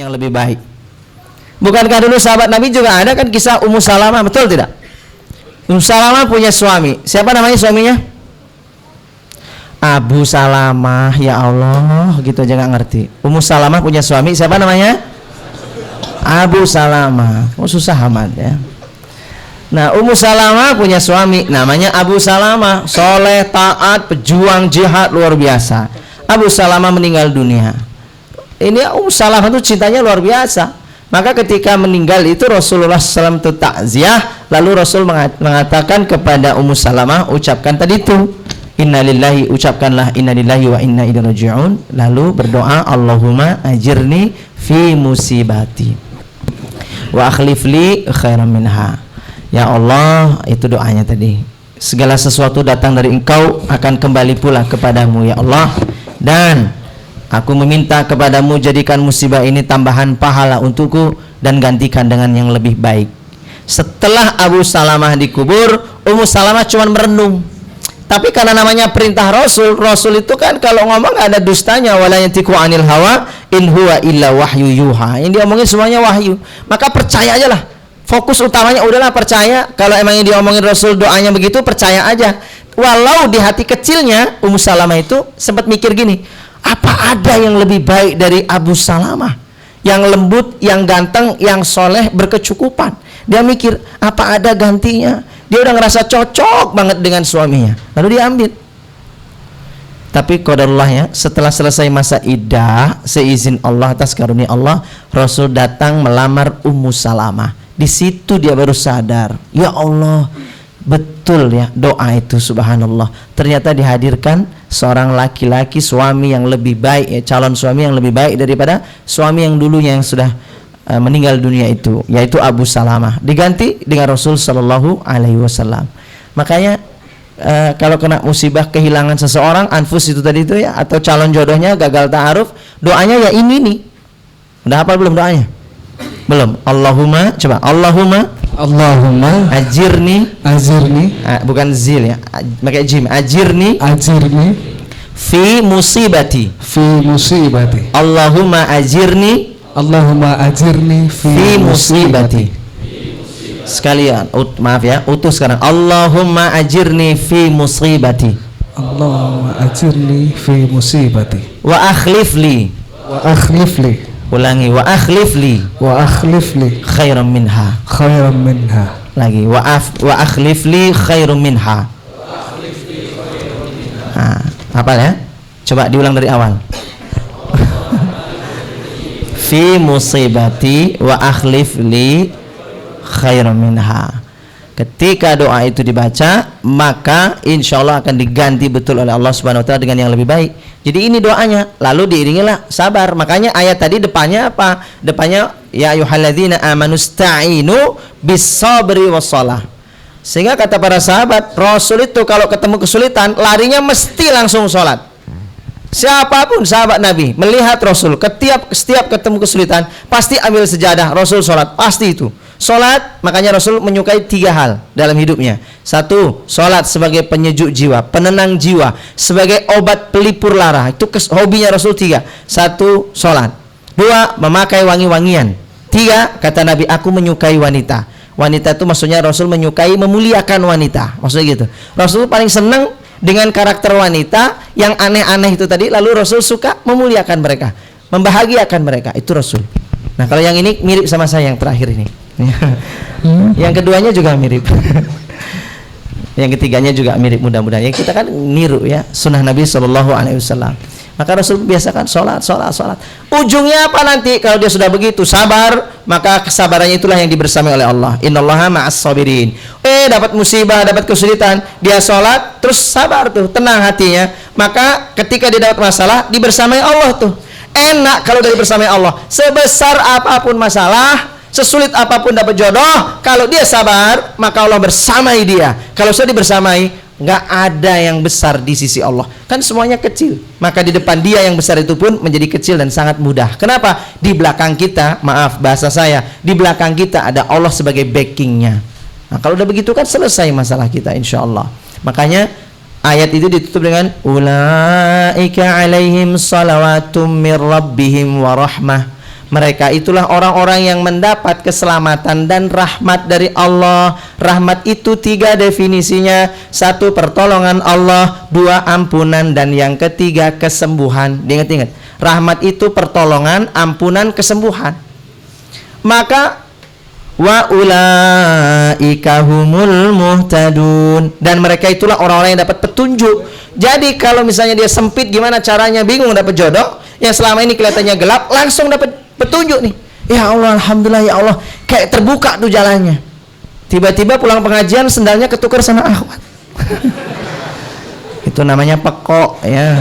yang lebih baik. Bukankah dulu sahabat Nabi juga ada kan kisah Ummu Salamah, betul tidak? Ummu Salamah punya suami. Siapa namanya suaminya? Abu Salamah. Ya Allah, gitu aja nggak ngerti. Ummu Salamah punya suami, siapa namanya? Abu Salamah. Oh, susah amat ya. Nah, Ummu Salamah punya suami namanya Abu Salamah, soleh, taat, pejuang jihad luar biasa. Abu Salamah meninggal dunia. Ini Ummu Salamah itu cintanya luar biasa. Maka ketika meninggal itu Rasulullah SAW itu takziah, lalu Rasul mengatakan kepada Ummu Salamah, ucapkan tadi itu, innalillahi, ucapkanlah innalillahi wa inna ilaihi raji'un, lalu berdoa, Allahumma ajirni fi musibati wa akhlif li khairan minha. Ya Allah, itu doanya tadi. Segala sesuatu datang dari Engkau akan kembali pula kepadamu ya Allah, dan aku meminta kepadamu jadikan musibah ini tambahan pahala untukku dan gantikan dengan yang lebih baik. Setelah Abu Salamah dikubur, Ummu Salamah cuma merenung. Tapi karena namanya perintah Rasul, Rasul itu kan kalau ngomong gak ada dustanya, wala yantiqu anil hawa in huwa illa wahyu yuha. Yang diomongin semuanya wahyu. Maka percaya aja lah. Fokus utamanya udahlah percaya. Kalau emang yang diomongin Rasul doanya begitu, percaya aja. Walau di hati kecilnya Ummu Salamah itu sempat mikir gini, apa ada yang lebih baik dari Abu Salamah? Yang lembut, yang ganteng, yang soleh, berkecukupan. Dia mikir, apa ada gantinya? Dia udah ngerasa cocok banget dengan suaminya, lalu dia ambil. Tapi qadarullah ya, setelah selesai masa iddah, seizin Allah atas karunia Allah, Rasul datang melamar Ummu Salamah. Di situ dia baru sadar, ya Allah, betul ya doa itu, subhanallah. Ternyata dihadirkan seorang laki-laki, suami yang lebih baik ya, calon suami yang lebih baik daripada suami yang dulunya yang sudah meninggal dunia itu, yaitu Abu Salamah, diganti dengan Rasul Shallallahu Alaihi Wasallam. Makanya kalau kena musibah kehilangan seseorang, anfus itu tadi itu ya, atau calon jodohnya gagal ta'aruf, doanya ya ini nih. Udah hafal belum doanya? Belum. Allahumma, coba Allahumma ajirni bukan zil ya, pakai jim, ajirni fi musibati Allahumma ajirni fi musibati. Sekalian maaf ya, utus sekarang, Allahumma ajirni fi musibati wa akhlif li ulangi, wa akhlif li khairan minha lagi, wa akhlif li khairan minha. Hafal ya, coba diulang dari awal. Fi musibati wa akhlif li khairan minha. Ketika doa itu dibaca, maka insya Allah akan diganti betul oleh Allah Subhanahu wa Ta'ala dengan yang lebih baik. Jadi ini doanya, lalu diiringilah sabar. Makanya ayat tadi depannya apa? Depannya ya ayyuhalladzina amanu sta'inu bis sabri wassalah. Sehingga kata para sahabat, Rasul itu kalau ketemu kesulitan larinya mesti langsung sholat. Siapapun sahabat Nabi melihat Rasul setiap ketemu kesulitan pasti ambil sejadah, Rasul sholat, pasti itu sholat. Makanya Rasul menyukai 3 hal dalam hidupnya. 1, sholat sebagai penyejuk jiwa, penenang jiwa, sebagai obat pelipur lara. Itu hobinya Rasul 3. 1, sholat. 2, memakai wangi-wangian. 3, kata Nabi, aku menyukai wanita. Wanita itu maksudnya Rasul menyukai, memuliakan wanita, maksudnya gitu. Rasul paling senang dengan karakter wanita yang aneh-aneh itu tadi, lalu Rasul suka memuliakan mereka, membahagiakan mereka, itu Rasul. Nah, kalau yang ini mirip sama saya yang terakhir ini. Yang keduanya juga mirip. Yang ketiganya juga mirip, mudah-mudahan. Ya, kita kan niru ya sunnah Nabi Shallallahu Alaihi Wasallam. Maka Rasul biasakan sholat. Ujungnya apa nanti? Kalau dia sudah begitu sabar, maka kesabarannya itulah yang dibersamai oleh Allah. Innallaha ma'as sabirin. Dapat musibah, dapat kesulitan, dia sholat, terus sabar tuh, tenang hatinya. Maka ketika dia dapat masalah, dibersamai Allah tuh. Enak kalau dia bersamai Allah. Sebesar apapun masalah, sesulit apapun dapat jodoh, kalau dia sabar, maka Allah bersamai dia. Kalau sudah dibersamai, nggak ada yang besar di sisi Allah, kan semuanya kecil. Maka di depan dia yang besar itu pun menjadi kecil dan sangat mudah. Kenapa? Di belakang kita, maaf bahasa saya, di belakang kita ada Allah sebagai backingnya. Nah, kalau udah begitu kan selesai masalah kita, insya Allah. Makanya ayat itu ditutup dengan ulaika alaihim salawatum mir rabbihim wa rahmah. Mereka itulah orang-orang yang mendapat keselamatan dan rahmat dari Allah. Rahmat itu 3 definisinya. 1, pertolongan Allah. 2, ampunan. Dan yang ketiga, kesembuhan. Diingat-ingat, rahmat itu pertolongan, ampunan, kesembuhan. Maka wa ulaika humul muhtadun, dan mereka itulah orang-orang yang dapat petunjuk. Jadi kalau misalnya dia sempit, gimana caranya, bingung dapat jodoh, yang selama ini kelihatannya gelap, langsung dapat petunjuk nih. Ya Allah, alhamdulillah ya Allah, kayak terbuka tuh jalannya. Tiba-tiba pulang pengajian sendalnya ketukar sama akhwat. Itu namanya pekok ya.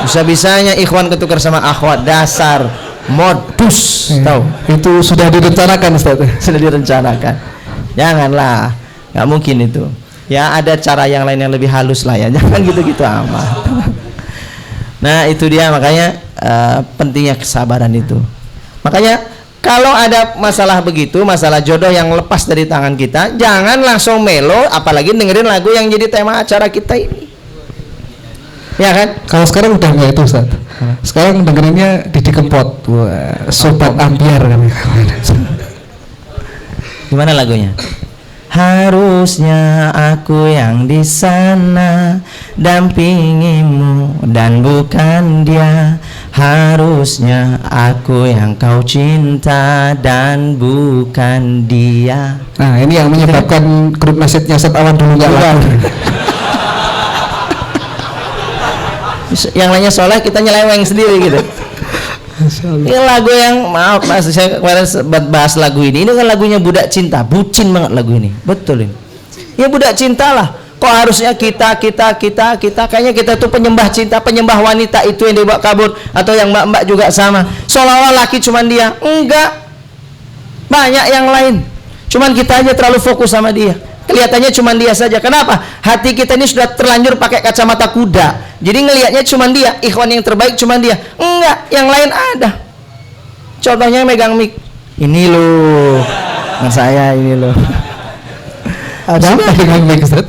Bisa-bisanya ikhwan ketukar sama akhwat, dasar modus. Tahu? Itu sudah direncanakan, Ustaz. Sudah direncanakan. Janganlah, nggak mungkin itu. Ya ada cara yang lain yang lebih halus lah ya. Jangan gitu-gitu amat. Nah itu dia, makanya pentingnya kesabaran itu. Makanya kalau ada masalah begitu, masalah jodoh yang lepas dari tangan kita, jangan langsung melo, apalagi dengerin lagu yang jadi tema acara kita ini. Ya kan? Kalau sekarang udah nggak itu, Ustaz. Sekarang dengerinnya Didi Kempot. Wah, Sobat Ampiar kan. Gimana lagunya? Harusnya aku yang di sana dampingimu dan bukan dia. Harusnya aku yang kau cinta dan bukan dia. Nah ini yang menyebabkan grup nasibnya Set Awan dulu nggak laku. Yang lainnya soleh, kita nyeleweng sendiri gitu. Ini lagu yang, maaf mas, saya kemarin bahas lagu ini kan lagunya budak cinta, bucin banget lagu ini, betul ini. Ya budak cinta lah. Kok harusnya kita kayaknya kita tuh penyembah cinta, penyembah wanita itu yang dibawa kabur, atau yang mbak-mbak juga sama. Seolah-olah laki cuman dia, enggak. Banyak yang lain. Cuman kita aja terlalu fokus sama dia. Kelihatannya cuman dia saja. Kenapa? Hati kita ini sudah terlanjur pakai kacamata kuda. Jadi ngelihatnya cuman dia, ikhwan yang terbaik cuman dia. Enggak, yang lain ada. Contohnya megang mic. Ini loh. Mas saya ini loh. Ada apa dengan mic, Ustaz?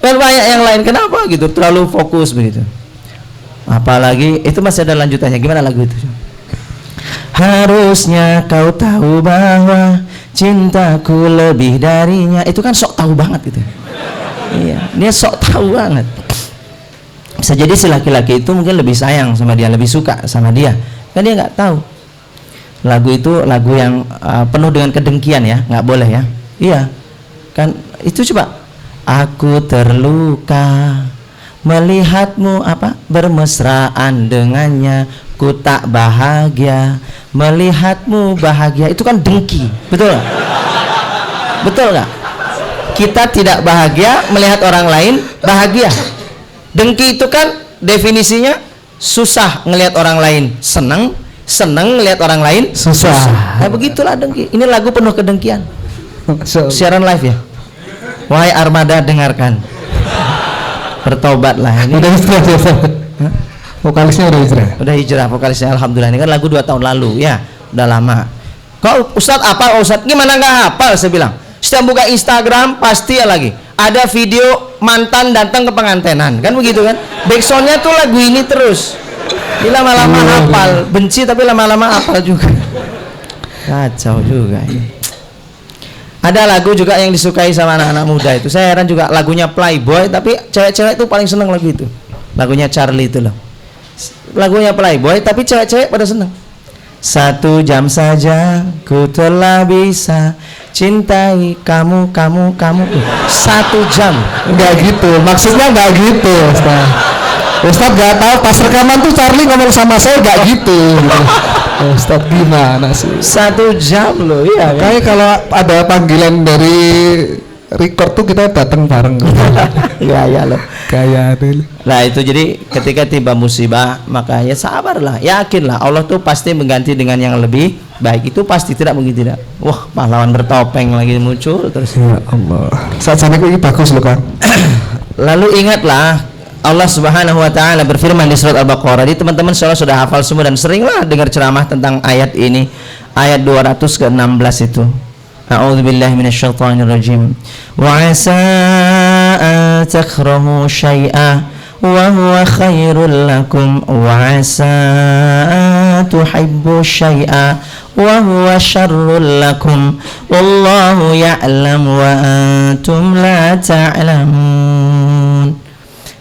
Dan banyak yang lain. Kenapa gitu? Terlalu fokus begitu. Apalagi itu masih ada lanjutannya. Gimana lagu itu? Harusnya kau tahu bahwa cintaku lebih darinya. Itu kan sok tahu banget gitu. Iya, dia sok tahu banget. Bisa jadi si laki-laki itu mungkin lebih sayang sama dia, lebih suka sama dia, kan dia nggak tahu. Lagu itu lagu yang penuh dengan kedengkian ya, nggak boleh ya. Iya, kan itu coba. Aku terluka melihatmu bermesraan dengannya. Ku tak bahagia melihatmu bahagia. Itu kan dengki, betul gak? Betul gak? Kita tidak bahagia melihat orang lain bahagia. Dengki itu kan definisinya susah ngelihat orang lain seneng, seneng ngelihat orang lain susah. Nah begitulah dengki. Ini lagu penuh kedengkian. Siaran live ya. Wahai armada dengarkan, bertobatlah. Ini udah hijrah. Vokalisnya udah hijrah. Udah hijrah vokalisnya, alhamdulillah. Ini kan lagu 2 tahun lalu ya, udah lama. Kok Ustadz apa Ustadz? Gimana nggak hafal? Saya bilang. Setiap buka Instagram pasti ya lagi ada video mantan datang ke pengantenan, kan begitu kan? Backsoundnya tuh lagu ini terus. Ini lama-lama hafal, benci tapi lama-lama hafal juga. Kacau juga ini. Ada lagu juga yang disukai sama anak-anak muda itu. Saya heran juga lagunya Playboy, tapi cewek-cewek itu paling seneng lagu itu. Lagunya Charlie itu loh. Lagunya Playboy tapi cewek-cewek pada seneng. 1 jam saja ku telah bisa cintai kamu. 1 jam. Enggak gitu, maksudnya enggak gitu, Ustaz gak tahu pas rekaman tuh Charlie ngomong sama saya enggak gitu. Ustaz gimana sih? 1 jam loh, iya. Kayak kalau ada panggilan dari record tuh kita datang bareng. Gaya loh. Gaya dulu. Nah itu jadi ketika tiba musibah maka ya sabarlah, yakinlah Allah tuh pasti mengganti dengan yang lebih baik. Itu pasti, tidak mungkin tidak. Wah pahlawan bertopeng lagi muncul terus. Ya Allah. Saat sampai ini bagus loh kan. Lalu ingatlah Allah Subhanahu Wa Taala berfirman di surat Al-Baqarah. Jadi teman-teman sudah hafal semua dan seringlah dengar ceramah tentang ayat ini, ayat 216 itu. A'udzubillahi minasyaitonirrajim. Wa 'asa an takrahu syai'a wa huwa khairul lakum wa asa tuhibbu syai'a wa huwa syarrul lakum wallahu ya'lam wa antum la ta'lamun.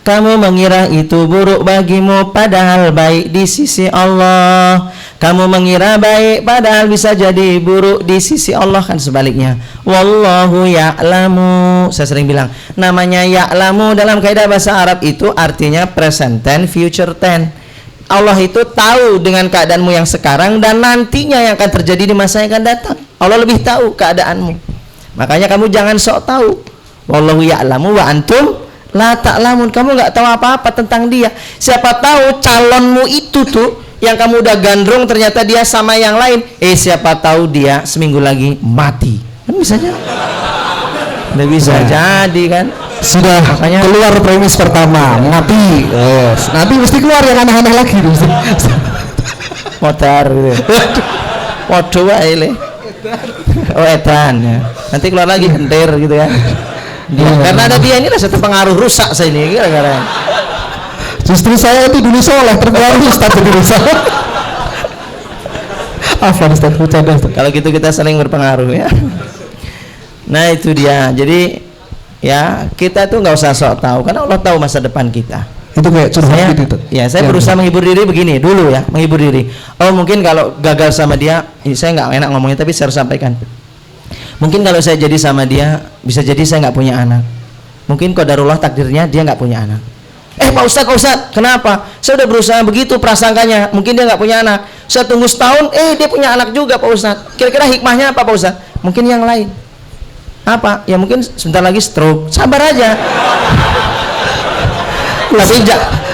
Kamu mengira itu buruk bagimu padahal baik di sisi Allah. Kamu mengira baik padahal bisa jadi buruk di sisi Allah, kan sebaliknya. Wallahu ya'lamu. Saya sering bilang namanya ya'lamu dalam kaidah bahasa Arab itu artinya present tense, future tense. Allah itu tahu dengan keadaanmu yang sekarang dan nantinya yang akan terjadi di masa yang akan datang. Allah lebih tahu keadaanmu. Makanya kamu jangan sok tahu. Wallahu ya'lamu wa antum la ta'lamun. Kamu nggak tahu apa-apa tentang dia. Siapa tahu calonmu itu tuh yang kamu udah gandrung ternyata dia sama yang lain. Siapa tahu dia seminggu lagi mati. Kan bisa aja. Udah bisa jadi kan. Sudah makanya keluar premis pertama Nabi. Nanti mesti keluar yang aneh-aneh lagi. Motor gitu. Waduh wae le. Oh edan ya. Nanti keluar lagi hentir gitu kan. Karena ada dia inilah satu pengaruh rusak saya ini gara-gara. Justru saya itu dulu soleh terpengaruh Ustaz dulu. Apa Ustaz bercanda? Kalau gitu kita saling berpengaruh ya. Nah itu dia. Jadi ya kita tuh nggak usah sok tahu karena Allah tahu masa depan kita. Itu kayak curhat gitu. Ya saya berusaha menghibur diri begini dulu ya, menghibur diri. Oh mungkin kalau gagal sama dia, saya nggak enak ngomongnya tapi saya harus sampaikan. Mungkin kalau saya jadi sama dia, bisa jadi saya nggak punya anak. Mungkin qadarullah takdirnya dia nggak punya anak. Pak Ustadz, kenapa? Saya udah berusaha begitu prasangkanya. Mungkin dia nggak punya anak. Saya tunggu setahun, dia punya anak juga Pak Ustadz. Kira-kira hikmahnya apa Pak Ustadz? Mungkin yang lain. Apa? Ya mungkin sebentar lagi stroke. Sabar aja. Tapi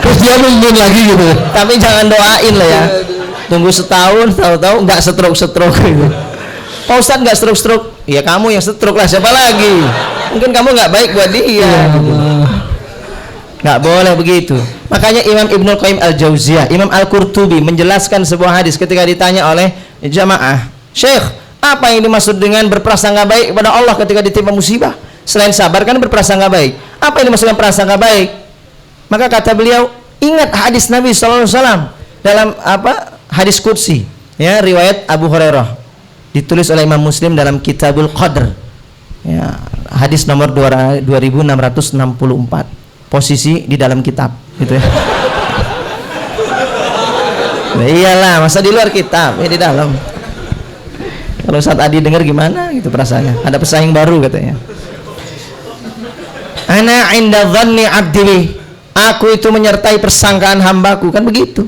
terus dia nungguin lagi gitu. Tapi jangan doain lah ya. Tunggu setahun, tahu-tahu nggak stroke gitu. Pak Ustadz nggak stroke, ya kamu yang stroke lah, siapa lagi? Mungkin kamu nggak baik buat dia. Gitu. Nggak boleh begitu. Makanya Imam Ibnul Qayyim Al-Jauziyah, Imam Al-Qurtubi menjelaskan sebuah hadis ketika ditanya oleh jamaah, Syekh, apa yang dimaksud dengan berprasangka baik kepada Allah ketika ditimpa musibah? Selain sabar kan berprasangka baik. Apa yang dimaksud dengan prasangka baik? Maka kata beliau, ingat hadis Nabi SAW dalam hadis qudsi, ya riwayat Abu Hurairah. Ditulis oleh Imam Muslim dalam Kitabul Qadr ya, hadis nomor 2664, posisi di dalam kitab gitu ya. Nah, iyalah masa di luar kitab ya di dalam. Kalau saat Adi dengar gimana gitu perasaannya, ada pesaing baru katanya. Ana inda dhanni abdi, aku itu menyertai persangkaan hambaku, kan begitu.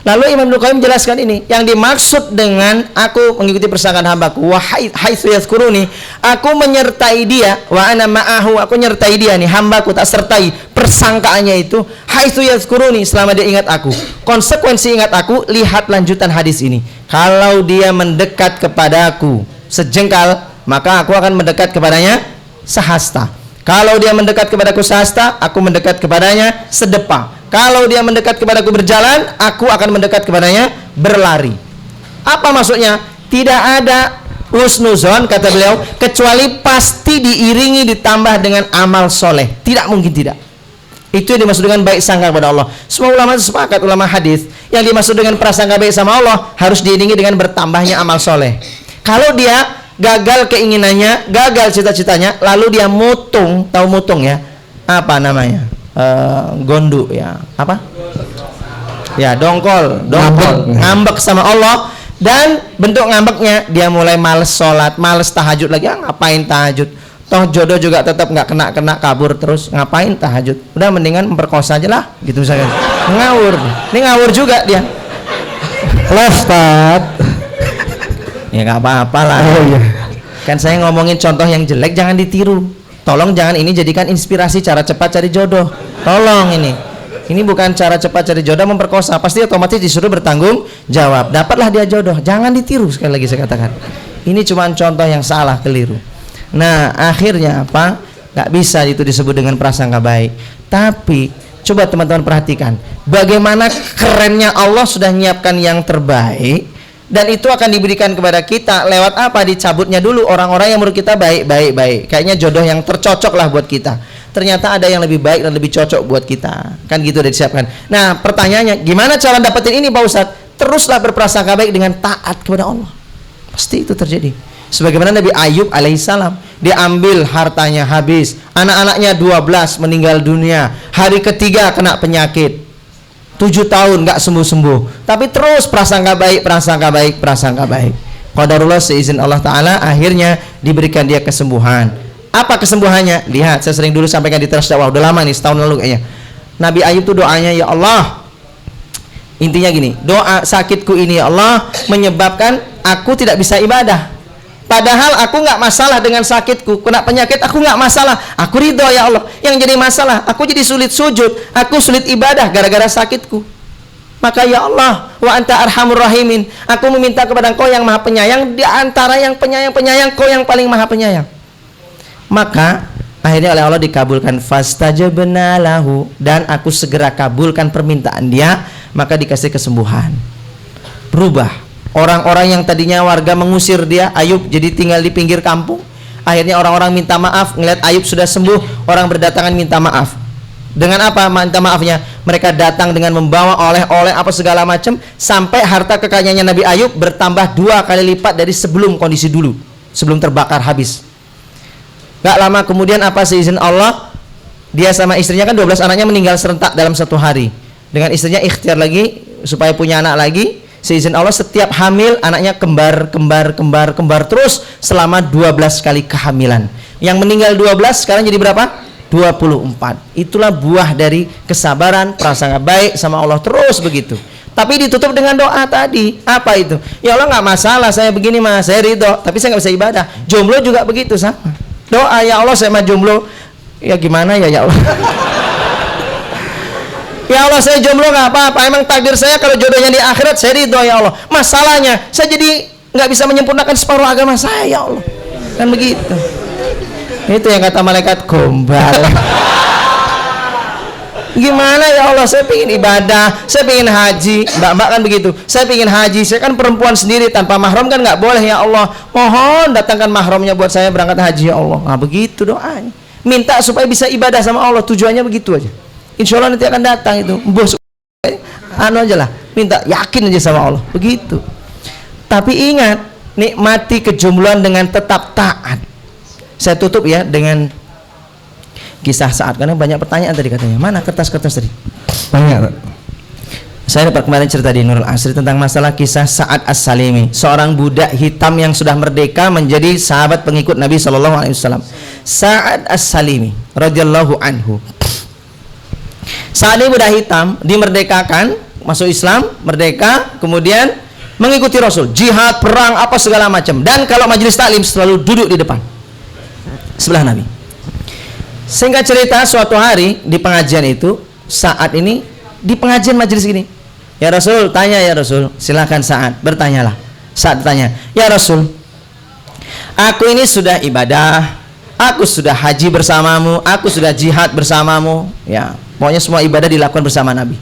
Lalu Imam Ibnu Qayyim menjelaskan ini, yang dimaksud dengan aku mengikuti persangkaan hambaku, wa haitsu yadhkuruni, aku menyertai dia, wa ana ma'ahu, aku menyertai dia nih, hambaku tak sertai persangkaannya itu, haitsu yadhkuruni, selama dia ingat aku. Konsekuensi ingat aku, lihat lanjutan hadis ini. Kalau dia mendekat kepadaku sejengkal, maka aku akan mendekat kepadanya sehasta. Kalau dia mendekat kepadaku sehasta, aku mendekat kepadanya sedepa. Kalau dia mendekat kepadaku berjalan, aku akan mendekat kepadanya berlari. Apa maksudnya? Tidak ada husnuzon, kata beliau, kecuali pasti diiringi ditambah dengan amal soleh. Tidak mungkin tidak. Itu yang dimaksud dengan baik sangka kepada Allah. Semua ulama sepakat, ulama hadis, yang dimaksud dengan prasangka baik sama Allah harus diiringi dengan bertambahnya amal soleh. Kalau dia gagal keinginannya, gagal cita-citanya, lalu dia mutung, tahu mutung ya? Apa namanya? Gondu ya, apa? Ya, dongkol, ngambek sama Allah, dan bentuk ngambeknya dia mulai males sholat, males tahajud lagi. Ngapain tahajud? Toh jodoh juga tetap nggak kena kabur terus, ngapain tahajud? Udah mendingan memperkosa aja lah, gitu misalnya. Ngawur, ini ngawur juga dia. Ustaz. Ya nggak apa-apa lah. Oh, iya. Kan saya ngomongin contoh yang jelek, jangan ditiru. Tolong jangan ini jadikan inspirasi cara cepat cari jodoh. Tolong ini bukan cara cepat cari jodoh memperkosa. Pasti otomatis disuruh bertanggung jawab. Dapatlah dia jodoh. Jangan ditiru, sekali lagi saya katakan. Ini cuma contoh yang salah, keliru. Nah akhirnya apa? Gak bisa itu disebut dengan prasangka baik. Tapi coba teman-teman perhatikan, bagaimana kerennya Allah sudah menyiapkan yang terbaik, Dan itu akan diberikan kepada kita lewat apa? Dicabutnya dulu orang-orang yang menurut kita baik. Kayaknya jodoh yang tercocok lah buat kita. Ternyata ada yang lebih baik dan lebih cocok buat kita. Kan gitu udah disiapkan. Nah, pertanyaannya, gimana cara dapetin ini Pak Ustadz? Teruslah berprasangka baik dengan taat kepada Allah. Pasti itu terjadi. Sebagaimana Nabi Ayub alaihissalam, dia ambil hartanya habis, anak-anaknya 12 meninggal dunia, hari ketiga kena penyakit, 7 tahun nggak sembuh-sembuh, tapi terus prasangka baik. Qadarullah, seizin Allah Ta'ala, akhirnya diberikan dia kesembuhan. Apa kesembuhannya? Lihat, saya sering dulu sampaikan di Trans Dakwah, udah lama nih, setahun lalu kayaknya. Nabi Ayub tuh doanya, ya Allah, intinya gini, doa sakitku ini ya Allah menyebabkan aku tidak bisa ibadah. Padahal aku nggak masalah dengan sakitku, kena penyakit aku nggak masalah, aku ridho ya Allah. Yang jadi masalah, aku jadi sulit sujud, aku sulit ibadah gara-gara sakitku. Maka ya Allah, wa anta arhamur rahimin, aku meminta kepada Engkau yang maha penyayang, di antara yang penyayang-penyayang, Kau yang paling maha penyayang. Maka akhirnya oleh Allah dikabulkan, fastajabna lahu, dan aku segera kabulkan permintaan dia, maka dikasih kesembuhan. Berubah. Orang-orang yang tadinya warga mengusir dia, Ayub jadi tinggal di pinggir kampung. Akhirnya orang-orang minta maaf, ngeliat Ayub sudah sembuh, orang berdatangan minta maaf. Dengan apa minta maafnya? Mereka datang dengan membawa oleh-oleh apa segala macam, sampai harta kekayaannya Nabi Ayub bertambah 2 kali lipat dari sebelum kondisi dulu, sebelum terbakar habis. Gak lama kemudian apa, seizin Allah, dia sama istrinya kan 12 anaknya meninggal serentak dalam 1 hari. Dengan istrinya ikhtiar lagi supaya punya anak lagi. Seizin Allah setiap hamil anaknya kembar terus selama 12 kali kehamilan. Yang meninggal 12 sekarang jadi berapa? 24. Itulah buah dari kesabaran, prasangka baik sama Allah, terus begitu. Tapi ditutup dengan doa tadi. Apa itu? Ya Allah, nggak masalah saya begini mas, saya ridho, tapi saya nggak bisa ibadah. Jomblo juga begitu sama. Doa, ya Allah saya mah jomblo. Ya gimana ya Allah. Ya Allah saya jomblo nggak apa-apa, emang takdir saya kalau jodohnya di akhirat, saya ridho ya Allah. Masalahnya saya jadi nggak bisa menyempurnakan separuh agama saya ya Allah. Kan begitu. Itu yang kata malaikat, gombal. Gimana ya Allah, saya pengen ibadah, saya pengen haji. Mbak kan begitu, saya pengen haji, saya kan perempuan sendiri tanpa mahram kan nggak boleh ya Allah. Mohon datangkan mahramnya buat saya berangkat haji ya Allah. Nah begitu doanya, minta supaya bisa ibadah sama Allah, tujuannya begitu aja. Insya Allah nanti akan datang itu bos, anu aja lah, minta yakin aja sama Allah, begitu. Tapi ingat, nikmati kejombloan dengan tetap taat. Saya tutup ya dengan kisah Sa'ad, karena banyak pertanyaan tadi katanya. Mana kertas-kertas tadi? Banyak. Saya dapat kemarin cerita di Nurul Asri tentang masalah kisah Sa'ad As-Salimi, seorang budak hitam yang sudah merdeka menjadi sahabat pengikut Nabi SAW. Sa'ad As-Salimi radhiyallahu anhu. Saat ini budak hitam dimerdekakan, masuk Islam, merdeka, kemudian mengikuti Rasul, jihad, perang, apa segala macam. Dan kalau majelis taklim selalu duduk di depan, sebelah Nabi. Sehingga cerita suatu hari di pengajian itu, saat ini di pengajian majelis gini, ya Rasul, tanya ya Rasul, silakan Sa'ad, bertanyalah. Sa'ad tanya, ya Rasul, aku ini sudah ibadah, aku sudah haji bersamamu, aku sudah jihad bersamamu, ya. Pokoknya semua ibadah dilakukan bersama Nabi.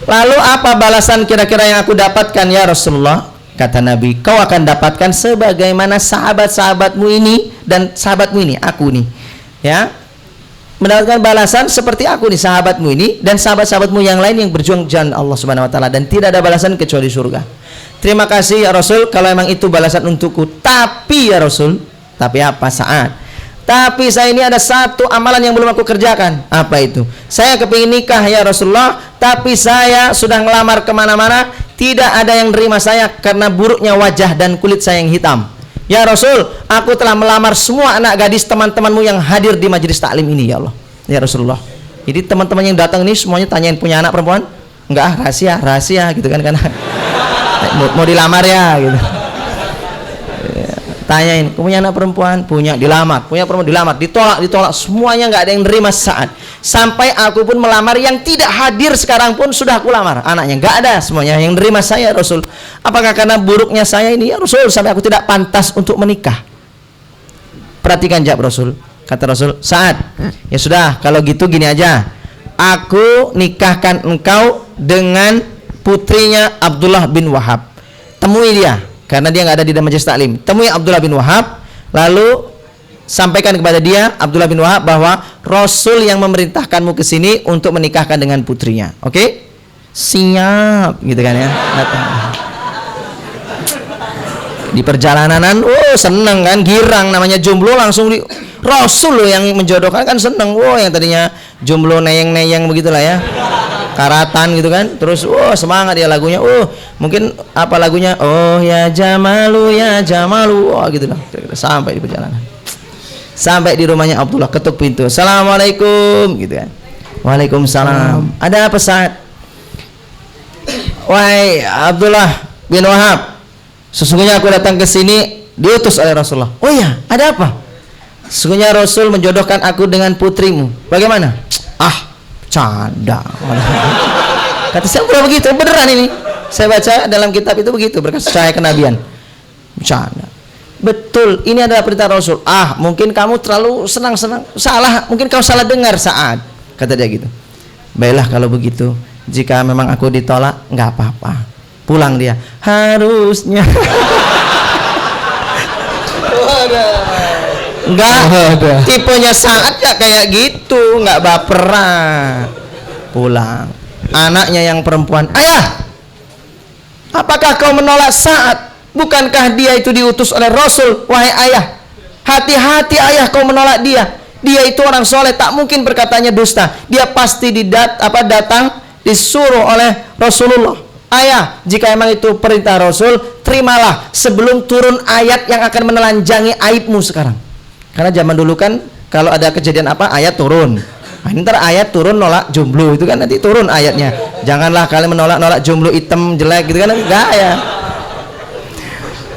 Lalu apa balasan kira-kira yang aku dapatkan ya Rasulullah? Kata Nabi, kau akan dapatkan sebagaimana sahabat-sahabatmu ini dan sahabatmu ini, aku nih, ya, mendapatkan balasan seperti aku nih, sahabatmu ini dan sahabat-sahabatmu yang lain yang berjuang jalan Allah Subhanahu Wa Taala, dan tidak ada balasan kecuali surga. Terima kasih ya Rasul, kalau emang itu balasan untukku. Tapi ya Rasul, tapi apa Sa'ad? Tapi saya ini ada satu amalan yang belum aku kerjakan. Apa itu? Saya kepingin nikah ya Rasulullah, tapi saya sudah ngelamar kemana-mana, tidak ada yang nerima saya karena buruknya wajah dan kulit saya yang hitam. Ya Rasul, aku telah melamar semua anak gadis teman-temanmu yang hadir di majelis taklim ini ya Allah, ya Rasulullah. Jadi teman-teman yang datang ini semuanya tanyain, punya anak perempuan? Enggak, rahasia gitu kan, karena mau dilamar ya gitu. Tanyain, punya anak perempuan? Punya, dilamar. Punya perempuan, dilamar. Ditolak, semuanya nggak ada yang nerima Sa'ad. Sampai aku pun melamar yang tidak hadir sekarang pun sudah aku lamar anaknya, nggak ada semuanya yang nerima saya Rasul. Apakah karena buruknya saya ini ya Rasul sampai aku tidak pantas untuk menikah? Perhatikan jawab Rasul. Kata Rasul, Sa'ad, ya sudah kalau gitu gini aja, aku nikahkan engkau dengan putrinya Abdullah bin Wahab, temui dia karena dia nggak ada di dalam majelis taklim. Temui Abdullah bin Wahab, lalu sampaikan kepada dia Abdullah bin Wahab bahwa Rasul yang memerintahkanmu ke sini untuk menikahkan dengan putrinya. Oke? Siap, gitu kan ya. Datang. Di perjalanan, seneng kan, girang, namanya jomblo langsung di Rasul loh yang menjodohkan kan seneng. Yang tadinya jomblo neyeng-neyeng begitulah ya. Karatan gitu kan, terus semangat dia lagunya, mungkin apa lagunya, oh ya Jamalu gitu lah. Sampai di perjalanan, sampai di rumahnya Abdullah, ketuk pintu, assalamualaikum gitu kan. Waalaikumsalam. Ada apa Sa'ad? Wahai Abdullah bin Wahab, sesungguhnya aku datang ke sini diutus oleh Rasulullah. Oh iya, ada apa? Sesungguhnya Rasul menjodohkan aku dengan putrimu. Bagaimana? Canda. Kata saya udah begitu, beneran ini. Saya baca dalam kitab itu begitu, berkas saya kenabian. Canda. Betul, ini adalah perintah Rasul. Mungkin kamu terlalu senang-senang. Salah, mungkin kau salah dengar Sa'ad. Kata dia gitu. Baiklah kalau begitu. Jika memang aku ditolak, nggak apa-apa. Pulang dia. Harusnya. Enggak, tipenya Sa'ad ya kayak gitu, nggak baperan. Pulang. Anaknya yang perempuan, ayah, apakah kau menolak Sa'ad? Bukankah dia itu diutus oleh Rasul? Wahai ayah, hati-hati ayah kau menolak dia. Dia itu orang soleh, tak mungkin berkatanya dusta. Dia pasti datang disuruh oleh Rasulullah. Ayah, jika emang itu perintah Rasul, terimalah sebelum turun ayat yang akan menelanjangi aibmu sekarang. Karena zaman dulu kan kalau ada kejadian apa ayat turun. Ntar ayat turun nolak jomblo itu kan nanti turun ayatnya. Janganlah kalian menolak jomblo hitam jelek gitu kan, enggak ya.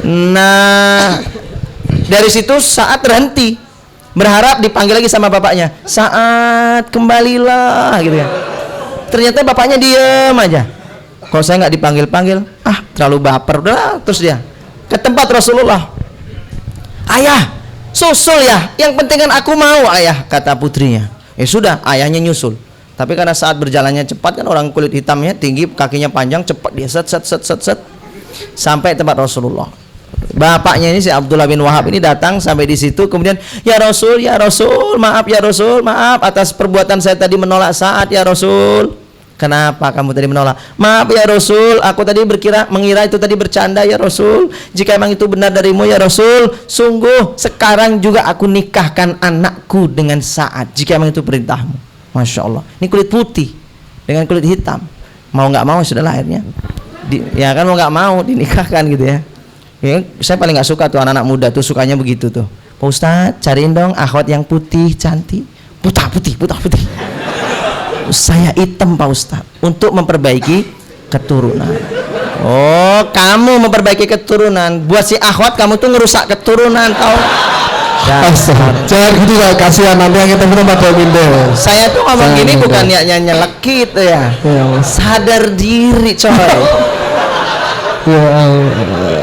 Nah, dari situ Sa'ad terhenti, berharap dipanggil lagi sama bapaknya. Sa'ad, kembalilah gitu ya. Ternyata bapaknya diem aja. Kalau saya nggak dipanggil-panggil, terlalu baper, udah terus dia ke tempat Rasulullah. Ayah, susul ya, yang penting kan aku mau ayah, kata putrinya. Sudah, ayahnya nyusul. Tapi karena saat berjalannya cepat kan, orang kulit hitamnya tinggi, kakinya panjang, cepat dia set sampai tempat Rasulullah. Bapaknya ini si Abdullah bin Wahab ini datang sampai di situ, kemudian ya Rasul, maaf ya Rasul, maaf atas perbuatan saya tadi menolak Sa'ad ya Rasul. Kenapa kamu tadi menolak? Maaf ya Rasul, aku tadi mengira itu tadi bercanda ya Rasul. Jika emang itu benar darimu ya Rasul, sungguh sekarang juga aku nikahkan anakku dengan Sa'ad. Jika emang itu perintahmu. Masya Allah. Ini kulit putih dengan kulit hitam. Mau nggak mau sudahlah akhirnya. Ya kan mau nggak mau dinikahkan gitu ya. Saya paling nggak suka tuh anak-anak muda tuh sukanya begitu tuh. Pak Ustadz, cariin dong akhwat yang putih cantik. Putih. Saya hitam Pak Ustadz, untuk memperbaiki keturunan. Oh, kamu memperbaiki keturunan, buat si akhwat kamu tuh ngerusak keturunan tau. Jangan gitu lah, kasihan nanti yang kita minum pada window. Saya tuh ngomong gini bukan nyelekit ya. Sadar diri coy. Ya Allah.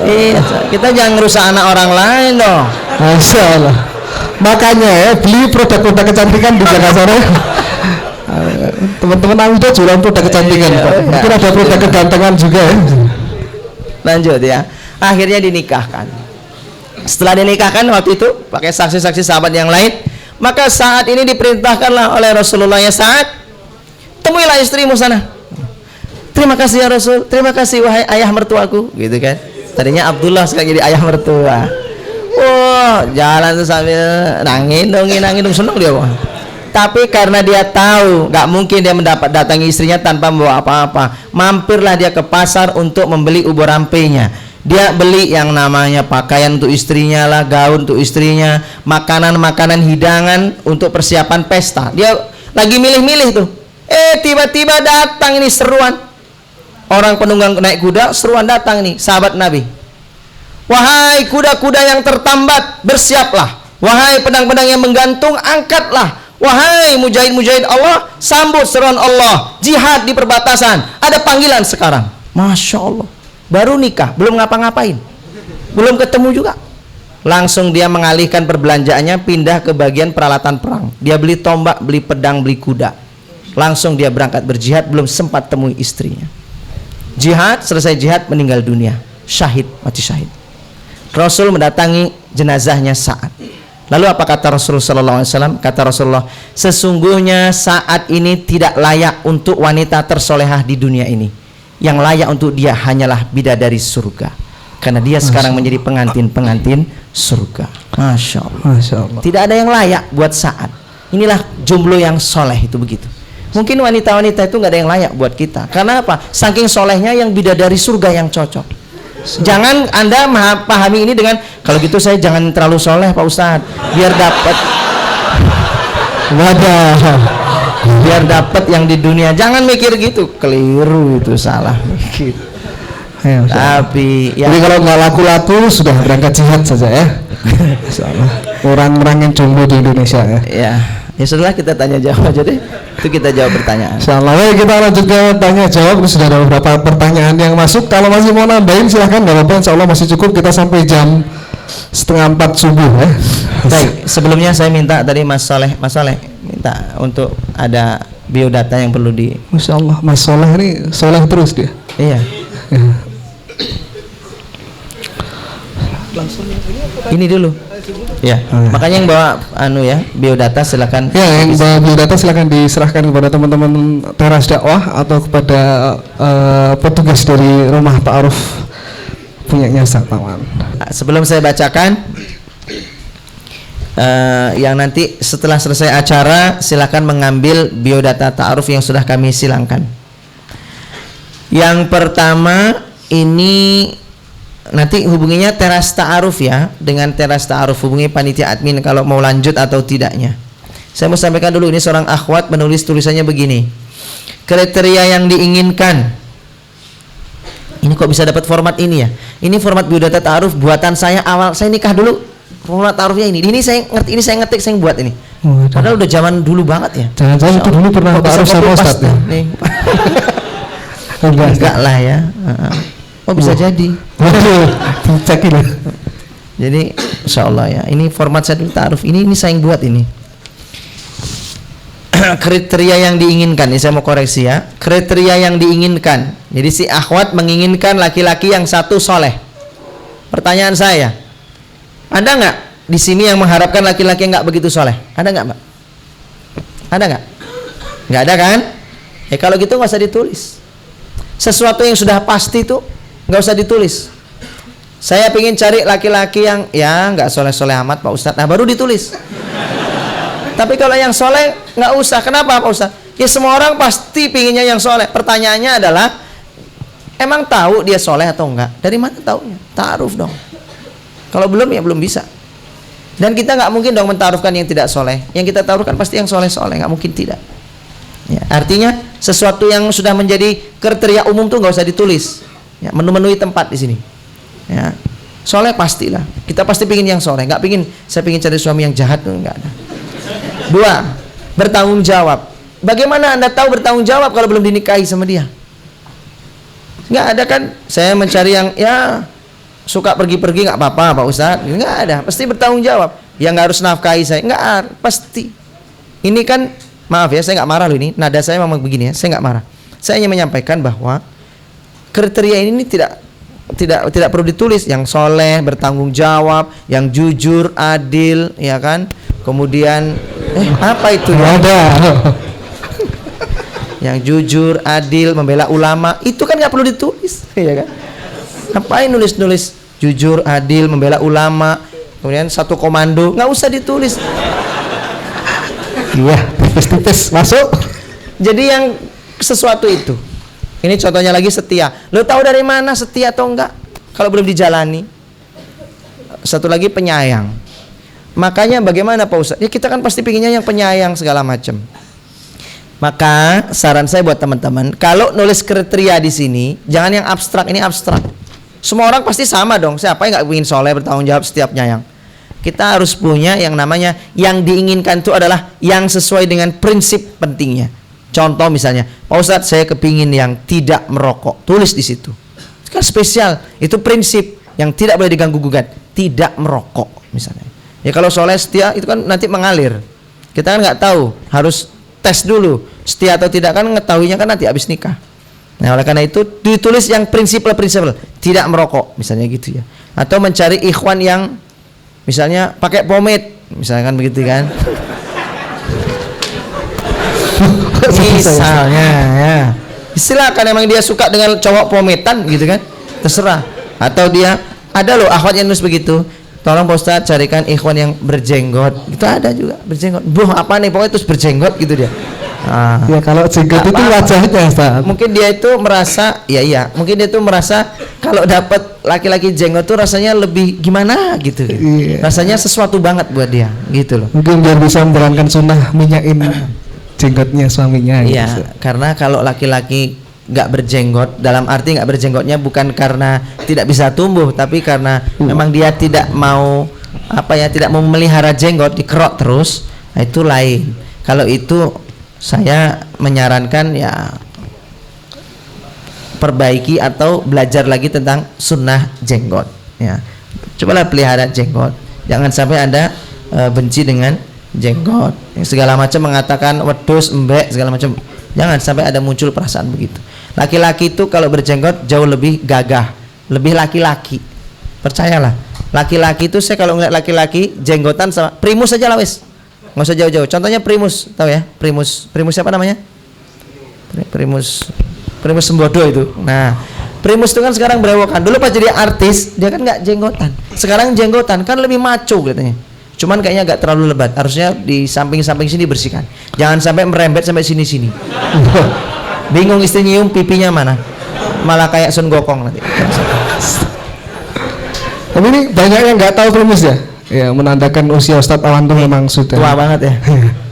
Iya, kita jangan ngerusak anak orang lain dong. Masya Allah. Makanya ya, beli produk-produk kecantikan di Jakarta. Teman-teman Anda jualan produk kecantikan, mungkin ada produk kegantengan juga ya. Lanjut ya, akhirnya dinikahkan. Setelah dinikahkan waktu itu pakai saksi-saksi sahabat yang lain, maka saat ini diperintahkanlah oleh Rasulullah, ya Sa'ad, temuilah istrimu sana. Terima kasih ya Rasul, terima kasih wahai ayah mertuaku, gitu kan. Tadinya Abdullah sekarang jadi ayah mertua. Jalan tuh sambil nangin dong, seneng dia kok. Tapi karena dia tahu nggak mungkin dia datangi istrinya tanpa membawa apa-apa, mampirlah dia ke pasar untuk membeli ubur rampenya. Dia beli yang namanya pakaian untuk istrinya lah, gaun untuk istrinya, makanan-makanan hidangan untuk persiapan pesta. Dia lagi milih-milih tuh. Tiba-tiba datang ini seruan. Orang penunggang naik kuda, seruan datang nih, sahabat Nabi. Wahai kuda-kuda yang tertambat, bersiaplah. Wahai pedang-pedang yang menggantung, angkatlah. Wahai mujahid-mujahid Allah, sambut seruan Allah. Jihad di perbatasan. Ada panggilan sekarang. Masya Allah. Baru nikah, belum ngapa-ngapain, belum ketemu juga. Langsung dia mengalihkan perbelanjaannya, pindah ke bagian peralatan perang. Dia beli tombak, beli pedang, beli kuda. Langsung dia berangkat berjihad, belum sempat temui istrinya. Jihad, selesai jihad, meninggal dunia. syahid, mati syahid. Rasul mendatangi jenazahnya Sa'ad. Lalu apa kata Rasulullah SAW? Kata Rasulullah, sesungguhnya Sa'ad ini tidak layak untuk wanita tersolehah di dunia ini. Yang layak untuk dia hanyalah bidadari surga, karena dia sekarang menjadi pengantin surga. Masya Allah. Masya Allah. Tidak ada yang layak buat Sa'ad. Inilah jomblo yang soleh itu begitu. Mungkin wanita-wanita itu nggak ada yang layak buat kita. Karena apa? Saking solehnya yang bidadari surga yang cocok. Jangan Anda pahami ini dengan kalau gitu saya jangan terlalu soleh Pak Ustadz, biar dapat biar dapat yang di dunia. Jangan mikir gitu, keliru itu, salah mikir. Tapi ya, jadi kalau nggak laku-laku sudah berangkat jihad saja ya. Orang-orang yang jomblo di Indonesia ya. Ya setelah kita tanya jawab aja deh. Itu kita jawab pertanyaan. Insyaallah. Baik, kita lanjut ke tanya jawab. Sudah ada beberapa pertanyaan yang masuk. Kalau masih mau nambahin silahkan, nggak apa-apa. Insyaallah masih cukup. Kita sampai jam 3:30 subuh ya. Baik, sebelumnya saya minta tadi Mas Soleh minta untuk ada biodata yang perlu di. Masya Allah, Mas Soleh ini soleh terus dia. Iya. Ini dulu. Ya. Makanya yang bawa biodata silakan. Ya, yang bawa biodata silakan diserahkan kepada teman-teman teras dakwah atau kepada petugas dari rumah Pak Aruf punyanya Satawan. Sebelum saya bacakan yang nanti setelah selesai acara silakan mengambil biodata ta'aruf yang sudah kami silangkan. Yang pertama ini nanti hubunginya teras ta'aruf ya, dengan teras ta'aruf hubungi panitia admin kalau mau lanjut atau tidaknya. Saya mau sampaikan dulu, ini seorang akhwat menulis tulisannya begini, kriteria yang diinginkan. Ini kok bisa dapat format ini ya? Ini format biodata ta'aruf buatan saya awal saya nikah dulu. Format ta'arufnya ini saya ngerti, ini saya ngetik, saya buat ini. Padahal udah zaman dulu banget ya. Jangan-jangan itu dulu pernah ta'aruf sama Ustadz ya? Nih. Enggak lah ya. Oh bisa jadi. Cek ini. Jadi insyaallah ya. Ini format saya dulu ta'aruf. Ini saya yang buat ini. Kriteria yang diinginkan. Ini saya mau koreksi ya. Kriteria yang diinginkan. Jadi si akhwat menginginkan laki-laki yang satu soleh. Pertanyaan saya, ada nggak di sini yang mengharapkan laki-laki yang nggak begitu soleh? Ada nggak, Mbak? Ada nggak? Nggak ada kan? Ya kalau gitu nggak usah ditulis. Sesuatu yang sudah pasti itu nggak usah ditulis. Saya ingin cari laki-laki yang ya nggak soleh-soleh amat Pak Ustadz. Nah baru ditulis. Tapi kalau yang soleh nggak usah. Kenapa Pak Ustadz? Ya semua orang pasti pinginnya yang soleh. Pertanyaannya adalah, emang tahu dia soleh atau enggak? Dari mana taunya? Ta'aruf dong. Kalau belum ya belum bisa. Dan kita nggak mungkin dong mentarufkan yang tidak soleh. Yang kita taruhkan pasti yang soleh-soleh, nggak mungkin tidak. Ya, artinya sesuatu yang sudah menjadi kriteria umum tuh nggak usah ditulis. Ya, memenuhi tempat di sini. Ya, soleh pastilah. Kita pasti pingin yang soleh. Nggak pingin saya pingin cari suami yang jahat tuh nggak ada. 2, bertanggung jawab. Bagaimana Anda tahu bertanggung jawab kalau belum dinikahi sama dia? Nggak ada kan? Saya mencari yang ya suka pergi-pergi nggak apa-apa Pak Ustadz, nggak ada, pasti bertanggung jawab. Yang nggak harus nafkahi saya, nggak pasti. Ini kan maaf ya, saya nggak marah loh, ini nada saya memang begini ya, saya nggak marah. Saya hanya menyampaikan bahwa kriteria ini tidak perlu ditulis. Yang soleh, bertanggung jawab, yang jujur, adil, ya kan. Kemudian apa itu ya? Ada. Yang jujur, adil, membela ulama, itu kan nggak perlu ditulis, ya kan? Ngapain nulis-nulis jujur, adil, membela ulama, kemudian satu komando, nggak usah ditulis. Iya, tipis-tipis masuk. Jadi yang sesuatu itu, ini contohnya lagi setia. Lo tahu dari mana setia atau enggak? Kalau belum dijalani. Satu lagi penyayang. Makanya bagaimana Pak Ustadz? Ya kita kan pasti pinginnya yang penyayang segala macam. Maka saran saya buat teman-teman, kalau nulis kriteria di sini, jangan yang abstrak. Ini abstrak. Semua orang pasti sama dong. Siapa yang nggak ingin soleh, bertanggung jawab, setiap nyayang? Kita harus punya yang namanya yang diinginkan itu adalah yang sesuai dengan prinsip pentingnya. Contoh misalnya, Pak Ustadz saya kepingin yang tidak merokok. Tulis di situ. Itu kan spesial. Itu prinsip yang tidak boleh diganggu gugat. Tidak merokok misalnya. Ya kalau soleh setia itu kan nanti mengalir. Kita kan nggak tahu. Harus tes dulu setia atau tidak kan, ngetahuinya kan nanti habis nikah. Nah, oleh karena itu ditulis yang prinsip-prinsip, tidak merokok misalnya gitu ya. Atau mencari ikhwan yang misalnya pakai pomade, misalkan begitu kan. Misalnya ya. Silakan, emang dia suka dengan cowok pometan gitu kan, terserah. Atau dia ada loh akhwat yang nulis begitu. Tolong Pak Ustadz carikan ikhwan yang berjenggot. Itu ada juga berjenggot. Buh apa nih pokoknya terus berjenggot gitu dia. Ya kalau jenggot itu wajahnya Ustaz. Mungkin dia itu merasa mungkin dia itu merasa kalau dapat laki-laki jenggot tuh rasanya lebih gimana gitu. Iya. Rasanya sesuatu banget buat dia gitu loh. Mungkin biar bisa menjalankan sunnah minyakin jenggotnya suaminya. Iya, gitu. karena kalau laki-laki nggak berjenggot, dalam arti nggak berjenggotnya bukan karena tidak bisa tumbuh, tapi karena memang dia tidak mau tidak mau memelihara jenggot, dikerok terus. Nah, itu lain. Kalau itu saya menyarankan ya perbaiki atau belajar lagi tentang sunnah jenggot ya. Cobalah pelihara jenggot, jangan sampai Anda benci dengan jenggot yang segala macam, mengatakan wedus, embek, segala macam. Jangan sampai ada muncul perasaan begitu. Laki-laki itu kalau berjenggot jauh lebih gagah, lebih laki-laki. Percayalah, laki-laki itu, saya kalau ngeliat laki-laki jenggotan sama Primus aja lah wes, nggak usah jauh-jauh. Contohnya Primus, tahu ya? Primus siapa namanya? Primus Sembodo itu. Nah, Primus itu kan sekarang berewokan. Dulu pas jadi artis dia kan nggak jenggotan. Sekarang jenggotan kan lebih maco katanya. Cuman kayaknya agak terlalu lebat. Harusnya di samping-samping sini bersihkan. Jangan sampai merembet sampai sini-sini. Bingung istri nyium pipinya mana. Malah kayak Sun Gokong nanti. Tapi ini banyak yang nggak tahu Primus ya. Ya, menandakan usia Ustadz Awan tuh memang sudah tua banget ya.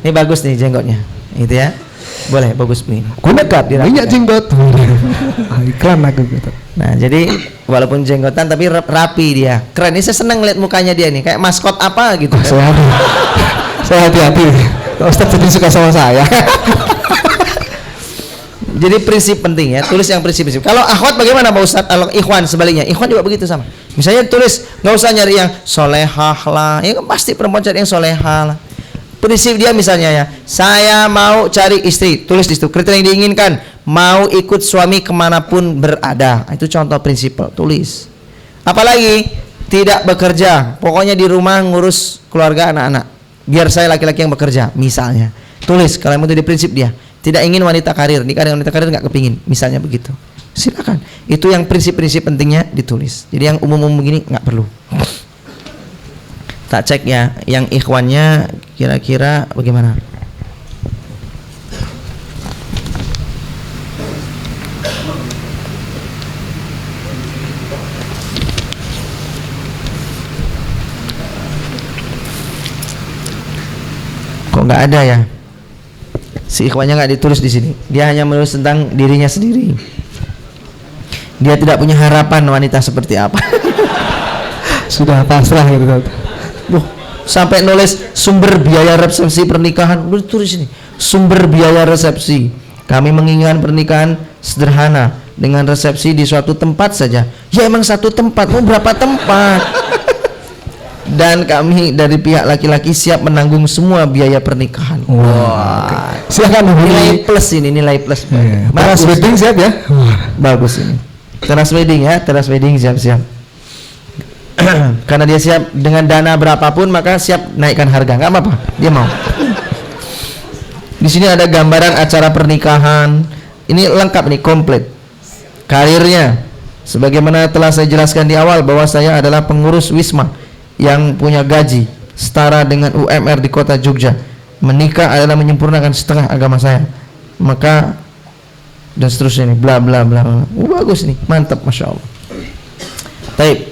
Ini bagus nih jenggotnya. Gitu ya. Boleh, bagus begini. Gunakan minyak jenggot. Iklan aku gitu. Nah, jadi walaupun jenggotan tapi rapi dia. Keren. Ini saya seneng lihat mukanya dia nih, kayak maskot apa gitu. Saya hati-hati. Ustadz jadi suka sama saya. Jadi prinsip penting ya, tulis yang prinsip-prinsip. Kalau akhwat bagaimana Pak Ustadz? Kalau ikhwan sebaliknya, ikhwan juga begitu sama. Misalnya tulis, nggak usah nyari yang solehah lah, ya kan pasti perempuan cari yang solehah lah. Prinsip dia misalnya ya, saya mau cari istri, tulis di situ kriteria yang diinginkan, mau ikut suami kemanapun berada. Itu contoh prinsip, tulis. Apalagi tidak bekerja, pokoknya di rumah ngurus keluarga anak-anak. Biar saya laki-laki yang bekerja, misalnya. Tulis kalau itu di prinsip dia. Tidak ingin wanita karir, nikah dengan wanita karir nggak kepingin, misalnya begitu. Silakan. Itu yang prinsip-prinsip pentingnya ditulis. Jadi yang umum-umum begini nggak perlu. Tak cek ya, yang ikhwannya kira-kira bagaimana? Kok nggak ada ya? Si ikhwannya nggak ditulis di sini. Dia hanya menulis tentang dirinya sendiri. Dia tidak punya harapan wanita seperti apa. Sudah pasrah gitu. Sampai nulis sumber biaya resepsi pernikahan. Udah tulis ini. Sumber biaya resepsi. Kami menginginkan pernikahan sederhana dengan resepsi di suatu tempat saja. Ya emang satu tempat, mau berapa tempat? Dan kami dari pihak laki-laki siap menanggung semua biaya pernikahan. Wah. Silakan nilai plus ini, nilai plus. Teras wedding siap ya? Bagus ini. Teras wedding ya, teras wedding siap-siap. Karena dia siap dengan dana berapapun maka siap naikkan harga, nggak apa-apa, dia mau. Di sini ada gambaran acara pernikahan. Ini lengkap nih, komplit. Karirnya, sebagaimana telah saya jelaskan di awal bahwa saya adalah pengurus Wisma yang punya gaji setara dengan UMR di kota Jogja. Menikah adalah menyempurnakan setengah agama saya. Maka dan seterusnya nih, bla bla bla. Bagus nih, mantap, masya Allah. Baik,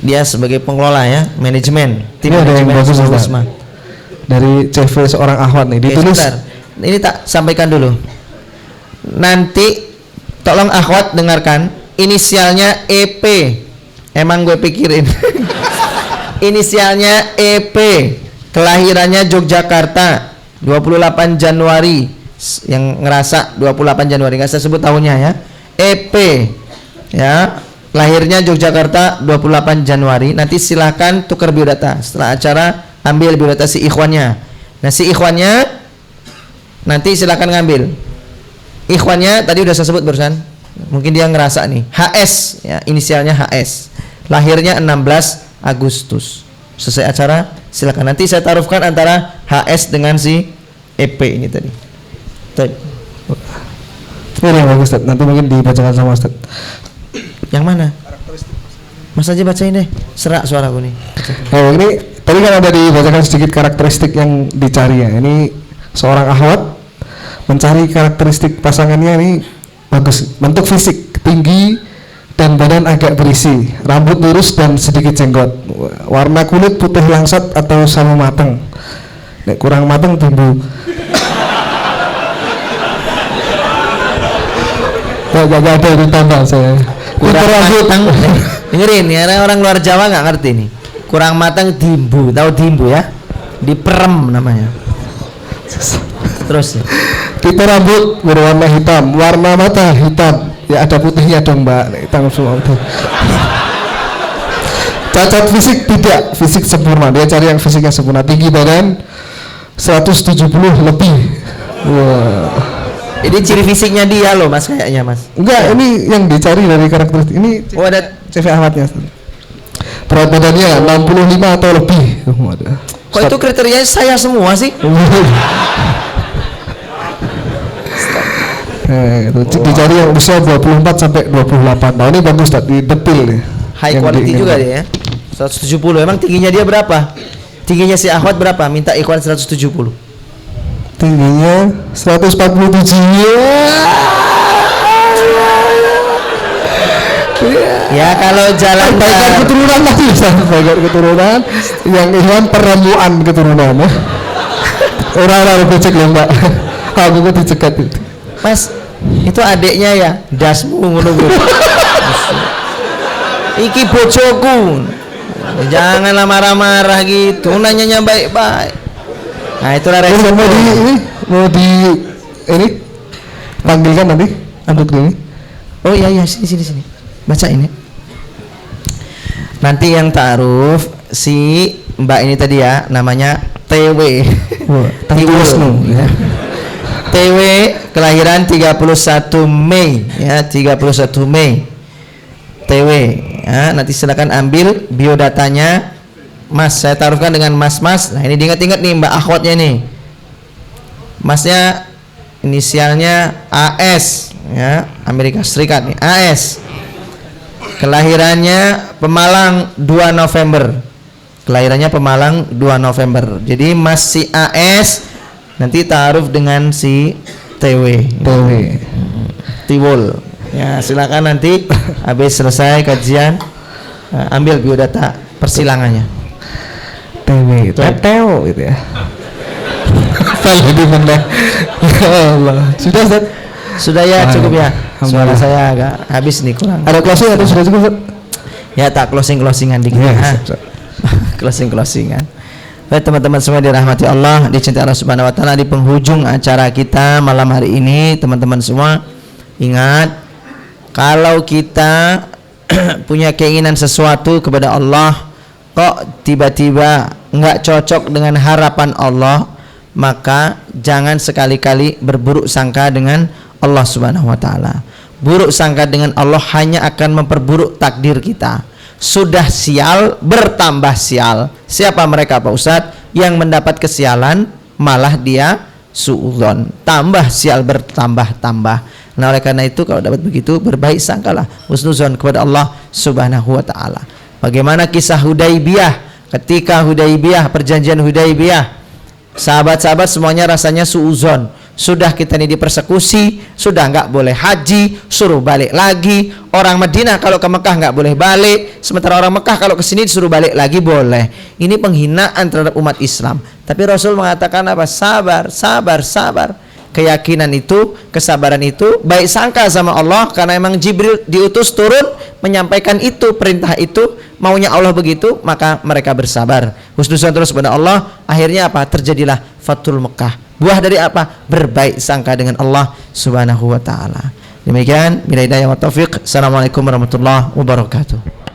dia sebagai pengelola ya, manajemen, tim manajemen Wisma. Dari CV seorang akhwat nih ditulis. Ini tak sampaikan dulu. Nanti tolong akhwat dengarkan, inisialnya EP. Emang gue pikirin. Inisialnya EP, kelahirannya Yogyakarta 28 Januari. Yang ngerasa 28 Januari, nggak saya sebut tahunnya ya. EP ya, lahirnya Yogyakarta 28 Januari. Nanti silahkan tukar biodata setelah acara, ambil biodata si ikhwannya. Nah si ikhwannya nanti silahkan ngambil Ikhwannya tadi udah saya sebut barusan. Mungkin dia ngerasa nih, HS ya, inisialnya HS. Lahirnya 16 Agustus. Selesai acara, silakan. Nanti saya taruhkan antara HS dengan si EP ini tadi. Ini yang bagus, Ustaz. Nanti mungkin dibacakan sama Ustaz. Yang mana? Mas aja bacain deh. Serak suaraku nih. Oh, ini tadi kan ada dibacakan sedikit karakteristik yang dicari ya. Ini seorang akhwat mencari karakteristik pasangannya ini bagus. Bentuk fisik tinggi dan badan agak berisi, rambut lurus dan sedikit jenggot. Warna kulit putih langsat atau sama mateng. Nek kurang mateng tumbuh. Gak ada ditambah saya. Kurang matang. Dengerin ya, orang luar Jawa nggak ngerti nih. Kurang matang dimbu, tahu dimbu ya? Diperem namanya. Terus. Tipe rambut berwarna hitam, warna mata hitam. Ya ada putihnya dong Mbak. Hitam semua itu. Cacat fisik tidak, fisik sempurna. Dia cari yang fisiknya sempurna. Tinggi badan 170 lebih. Wah. Ini ciri fisiknya dia loh Mas kayaknya Mas. Enggak, ini yang dicari dari karakteristik. Ini ada CV Ahmadnya. Berat badannya 65 atau lebih. Kok itu kriterianya saya semua sih? Dicari yang usia 24 sampai 28 tahun. Ini bagus tadi, depil nih. High quality juga dia ya. 170. Emang tingginya dia berapa? Tingginya si Ahwat berapa? Minta ikhwan 170. Tingginya 147. Ya kalau jalan bagian keturunan tadi, bagian keturunan yang ikhwan peremuan keturunan ya. Orang-orang becek loh Mbak. Aku kok dicegat itu. Mas, itu adiknya ya, dasmu ngono gue. Iki bojoku. Janganlah marah-marah gitu, nanyanya baik-baik. Nah, itulah resiko. Mau di ini panggilkan nanti untuk ini. Oh iya sini. Baca ini. Nanti yang ta'aruf si Mbak ini tadi ya, namanya TW. Tiwusnu ya. TW kelahiran 31 Mei ya, 31 Mei. TW ya, nanti silakan ambil biodatanya Mas, saya taruhkan dengan mas-mas. Nah ini diingat-ingat nih Mbak akhwatnya nih. Masnya inisialnya AS ya, Amerika Serikat nih, AS. Kelahirannya Pemalang 2 November. Kelahirannya Pemalang 2 November. Jadi Mas si AS nanti taruh dengan si TW. Tiwul. Ya, silakan nanti habis selesai kajian ambil biodata persilangannya. TW, Teo gitu ya. Jadi benar. Ya Allah. Sudah Ustaz? Sudah ya, cukup ya. Suara saya agak habis nih, kurang. Ada closing atau sudah cukup Ustaz? Ya tak closingan dikit. Ya, closingan. Baik teman-teman semua dirahmati Allah, dicintai Allah Subhanahu wa taala, di penghujung acara kita malam hari ini, teman-teman semua ingat, kalau kita punya keinginan sesuatu kepada Allah kok tiba-tiba nggak cocok dengan harapan Allah, maka jangan sekali-kali berburuk sangka dengan Allah Subhanahu wa taala. Buruk sangka dengan Allah hanya akan memperburuk takdir kita. Sudah sial bertambah sial. Siapa mereka Pak Ustadz? Yang mendapat kesialan malah dia suudzon, tambah sial bertambah-tambah. Nah oleh karena itu kalau dapat begitu, berbaik sangkalah, husnuzon kepada Allah Subhanahu wa taala. Bagaimana kisah Hudaibiyah? Ketika Hudaibiyah, perjanjian Hudaibiyah, sahabat-sahabat semuanya rasanya suudzon. Sudah kita ini dipersekusi, sudah nggak boleh haji, suruh balik lagi. Orang Madinah kalau ke Mekah nggak boleh balik, sementara orang Mekah kalau ke sini disuruh balik lagi boleh. Ini penghinaan terhadap umat Islam. Tapi Rasul mengatakan apa? Sabar, sabar, sabar. Keyakinan itu, kesabaran itu, baik sangka sama Allah, karena emang Jibril diutus turun menyampaikan itu, perintah itu, maunya Allah begitu, maka mereka bersabar. Husnuzon terus kepada Allah. Akhirnya apa? Terjadilah Fathul Mekah. Buah dari apa? Berbaik sangka dengan Allah Subhanahu wa taala. Demikian, bila hidayah wa taufiq. Assalamualaikum warahmatullahi wabarakatuh.